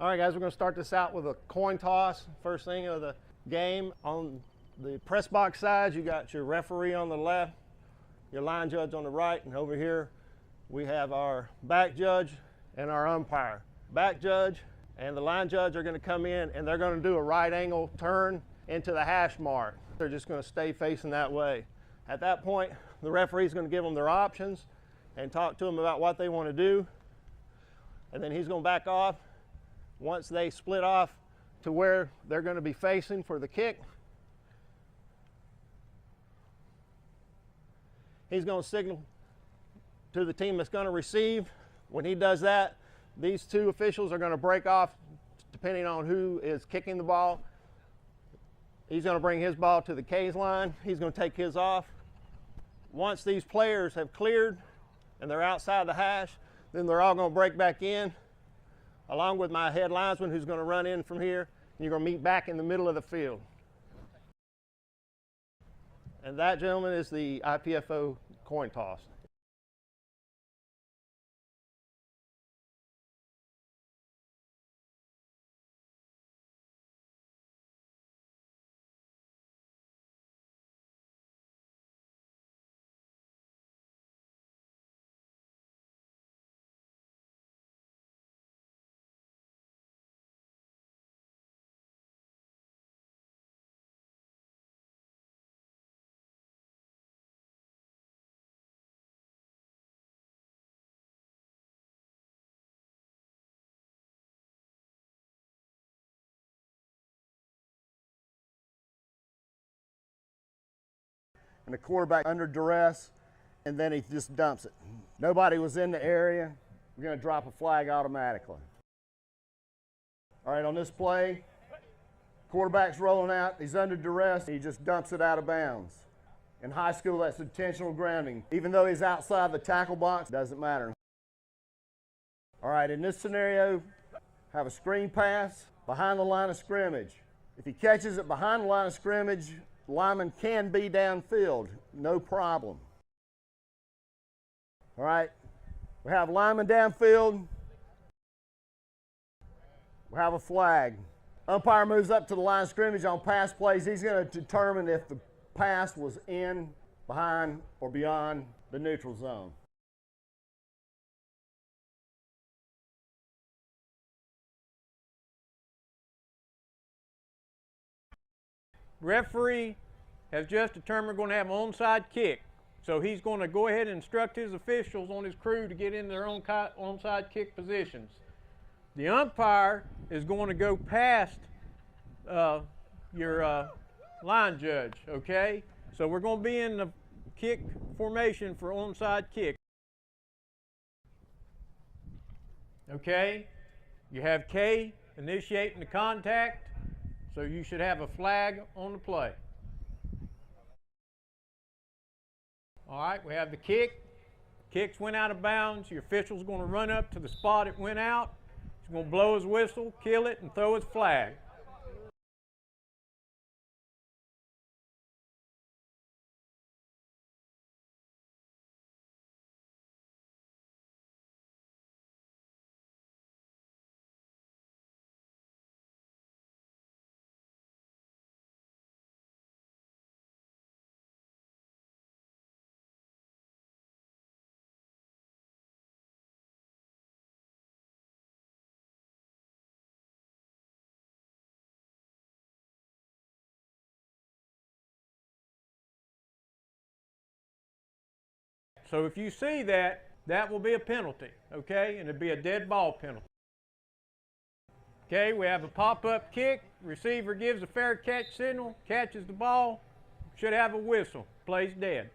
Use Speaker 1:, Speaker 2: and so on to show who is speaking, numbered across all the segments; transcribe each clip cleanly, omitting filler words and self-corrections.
Speaker 1: All right, guys, we're going to start this out with a coin toss. First thing of the game. On the press box side, you got your referee on the left, your line judge on the right, and over here we have our back judge and our umpire. Back judge and the line judge are going to come in and they're going to do a right angle turn into the hash mark. They're just going to stay facing that way. At that point, the referee is going to give them their options and talk to them about what they want to do, and then he's going to back off. Once they split off to where they're going to be facing for the kick, he's going to signal to the team that's going to receive. When he does that, these two officials are going to break off depending on who is kicking the ball. He's going to bring his ball to the K's line. He's going to take his off. Once these players have cleared and they're outside the hash, then they're all going to break back in, along with my head linesman who's going to run in from here, and you're going to meet back in the middle of the field. And that, gentlemen, is the IPFO coin toss.
Speaker 2: And the quarterback under duress, and then he just dumps it. Nobody was in the area. We're going to drop a flag automatically. All right, on this play, quarterback's rolling out. He's under duress. He just dumps it out of bounds. In high school, that's intentional grounding. Even though he's outside the tackle box, doesn't matter. All right, in this scenario, have a screen pass behind the line of scrimmage. If he catches it behind the line of scrimmage, lineman can be downfield, no problem. All right, we have lineman downfield. We have a flag. Umpire moves up to the line of scrimmage on pass plays. He's going to determine if the pass was in, behind, or beyond the neutral zone.
Speaker 3: Referee has just determined we're going to have an onside kick. So he's going to go ahead and instruct his officials on his crew to get in their own onside kick positions. The umpire is going to go past your line judge, okay? So we're going to be in the kick formation for onside kick. Okay? You have K initiating the contact. So you should have a flag on the play. All right, we have the kick. Kicks went out of bounds. Your official's going to run up to the spot it went out. He's going to blow his whistle, kill it, and throw his flag. So if you see that, that will be a penalty, okay? And it'll be a dead ball penalty. Okay, we have a pop-up kick. Receiver gives a fair catch signal, catches the ball, should have a whistle, plays dead.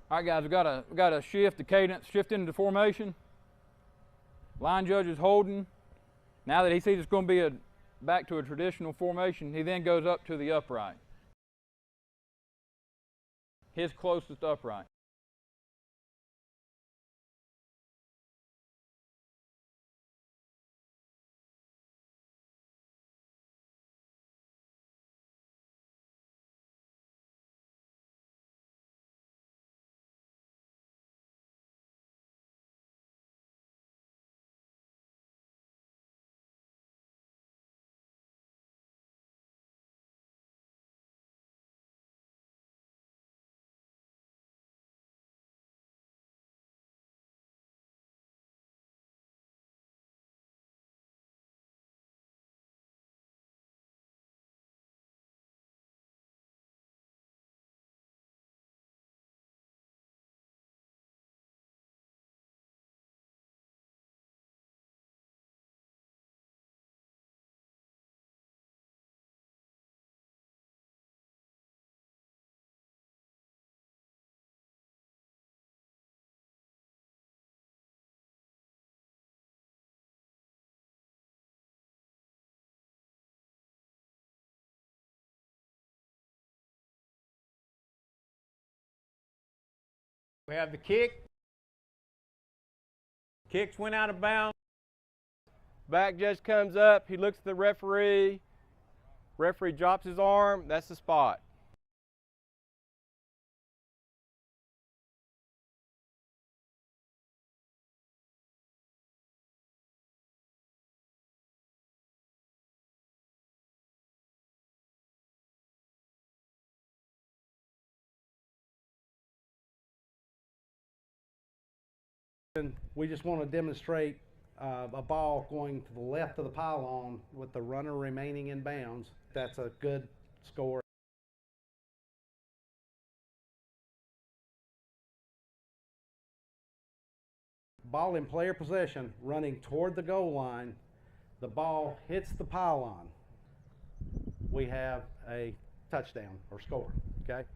Speaker 4: All right, guys, we got to shift the cadence, shift into the formation. Line judge is holding. Now that he sees it's going to be back to a traditional formation, he then goes up to the upright. His closest upright.
Speaker 3: We have the kick. Kicks went out of bounds.
Speaker 5: Back judge comes up, he looks at the referee. Referee drops his arm, that's the spot.
Speaker 6: We just want to demonstrate a ball going to the left of the pylon with the runner remaining in bounds. That's a good score. Ball in player possession, running toward the goal line. The ball hits the pylon. We have a touchdown or score, okay?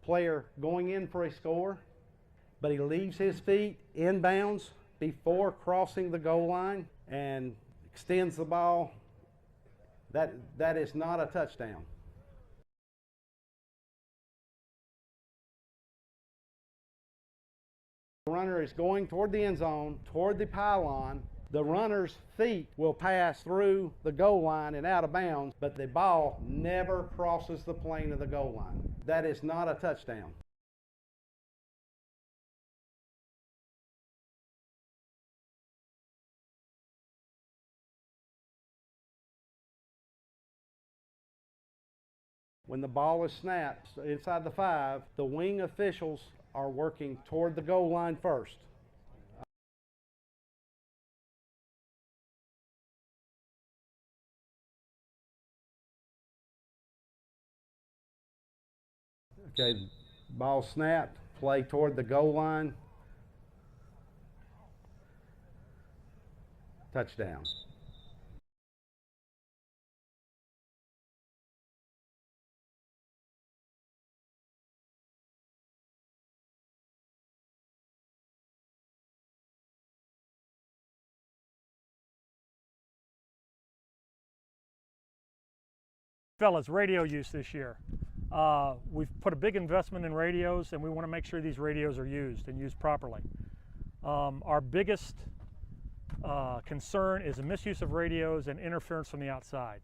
Speaker 6: Player going in for a score, but he leaves his feet in bounds before crossing the goal line and extends the ball. That is not a touchdown. The runner is going toward the end zone, toward the pylon. The runner's feet will pass through the goal line and out of bounds, but the ball never crosses the plane of the goal line. That is not a touchdown. When the ball is snapped inside the 5, the wing officials are working toward the goal line first. Okay, ball snapped, play toward the goal line. Touchdown.
Speaker 7: Fellas, radio use this year. We've put a big investment in radios, and we want to make sure these radios are used and used properly. Our biggest concern is the misuse of radios and interference from the outside.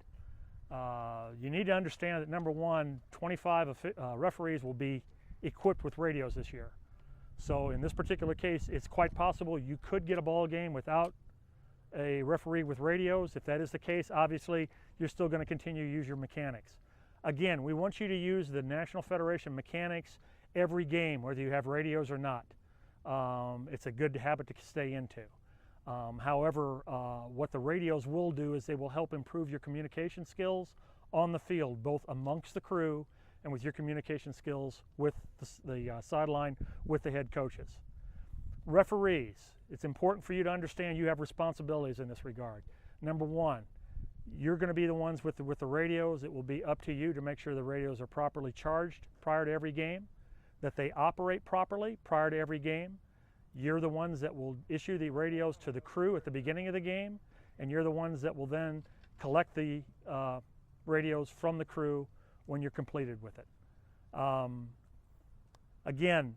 Speaker 7: You need to understand that, number one, 25 referees will be equipped with radios this year. So in this particular case, it's quite possible you could get a ball game without a referee with radios. If that is the case, obviously you're still going to continue to use your mechanics. Again, we want you to use the National Federation mechanics every game, whether you have radios or not. It's a good habit to stay into. However, what the radios will do is they will help improve your communication skills on the field, both amongst the crew and with your communication skills with the sideline with the head coaches. Referees, it's important for you to understand you have responsibilities in this regard. Number one, you're going to be the ones with the radios. It will be up to you to make sure the radios are properly charged prior to every game, that they operate properly prior to every game. You're the ones that will issue the radios to the crew at the beginning of the game, and you're the ones that will then collect the radios from the crew when you're completed with it. Again,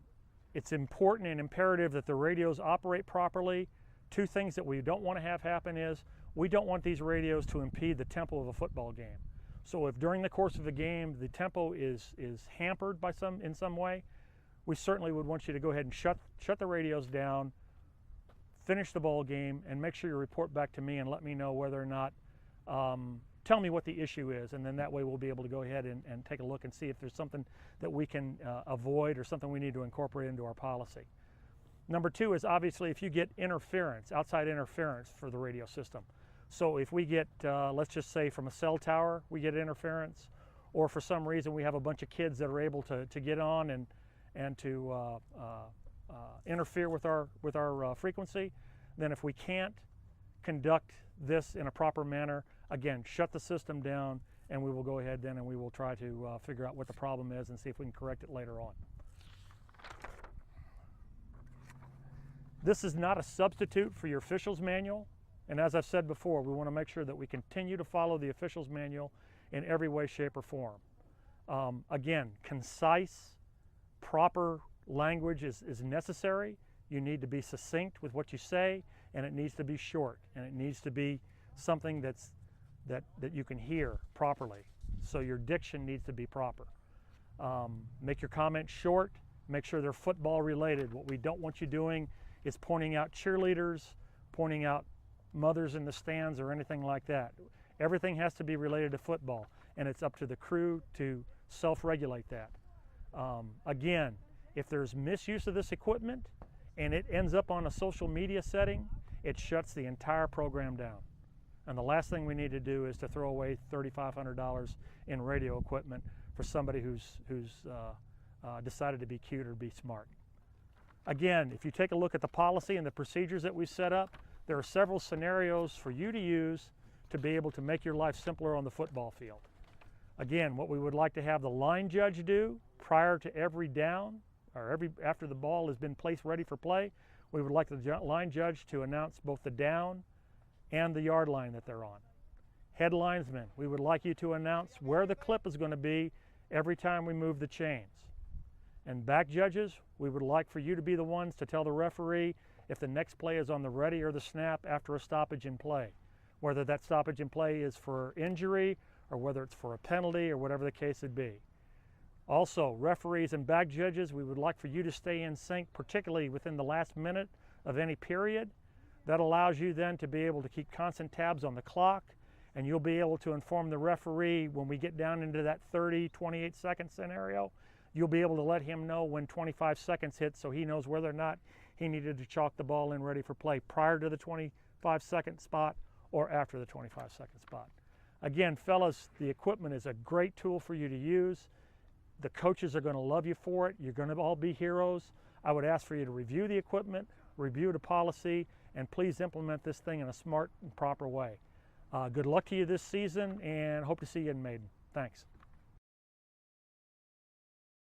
Speaker 7: it's important and imperative that the radios operate properly. Two things that we don't want to have happen is we don't want these radios to impede the tempo of a football game. So if during the course of a game the tempo is hampered by in some way, we certainly would want you to go ahead and shut the radios down, finish the ball game, and make sure you report back to me and let me know whether or not, tell me what the issue is, and then that way we'll be able to go ahead and take a look and see if there's something that we can avoid or something we need to incorporate into our policy. Number two is obviously if you get interference, outside interference for the radio system. So if we get, let's just say from a cell tower, we get interference, or for some reason we have a bunch of kids that are able to get on and to interfere with our frequency, then if we can't conduct this in a proper manner, again, shut the system down, and we will go ahead then and we will try to figure out what the problem is and see if we can correct it later on. This is not a substitute for your officials manual, and as I've said before, we want to make sure that we continue to follow the officials manual in every way, shape, or form. Again, concise, proper language is necessary. You need to be succinct with what you say, and it needs to be short, and it needs to be something that you can hear properly. So your diction needs to be proper. Make your comments short, make sure they're football related. What we don't want you doing is pointing out cheerleaders, pointing out mothers in the stands or anything like that. Everything has to be related to football, and it's up to the crew to self-regulate that. Again, if there's misuse of this equipment and it ends up on a social media setting, it shuts the entire program down. And the last thing we need to do is to throw away $3,500 in radio equipment for somebody who's decided to be cute or be smart. Again, if you take a look at the policy and the procedures that we set up, there are several scenarios for you to use to be able to make your life simpler on the football field. Again, what we would like to have the line judge do prior to every down, or after the ball has been placed ready for play, we would like the line judge to announce both the down and the yard line that they're on. Head linesmen, we would like you to announce where the clip is going to be every time we move the chains. And back judges, we would like for you to be the ones to tell the referee if the next play is on the ready or the snap after a stoppage in play, whether that stoppage in play is for injury or whether it's for a penalty or whatever the case would be. Also, referees and back judges, we would like for you to stay in sync, particularly within the last minute of any period. That allows you then to be able to keep constant tabs on the clock, and you'll be able to inform the referee when we get down into that 30, 28 second scenario. You'll be able to let him know when 25 seconds hit, so he knows whether or not he needed to chalk the ball in ready for play prior to the 25-second spot or after the 25-second spot. Again, fellas, the equipment is a great tool for you to use. The coaches are going to love you for it. You're going to all be heroes. I would ask for you to review the equipment, review the policy, and please implement this thing in a smart and proper way. Good luck to you this season, and hope to see you in Maiden. Thanks.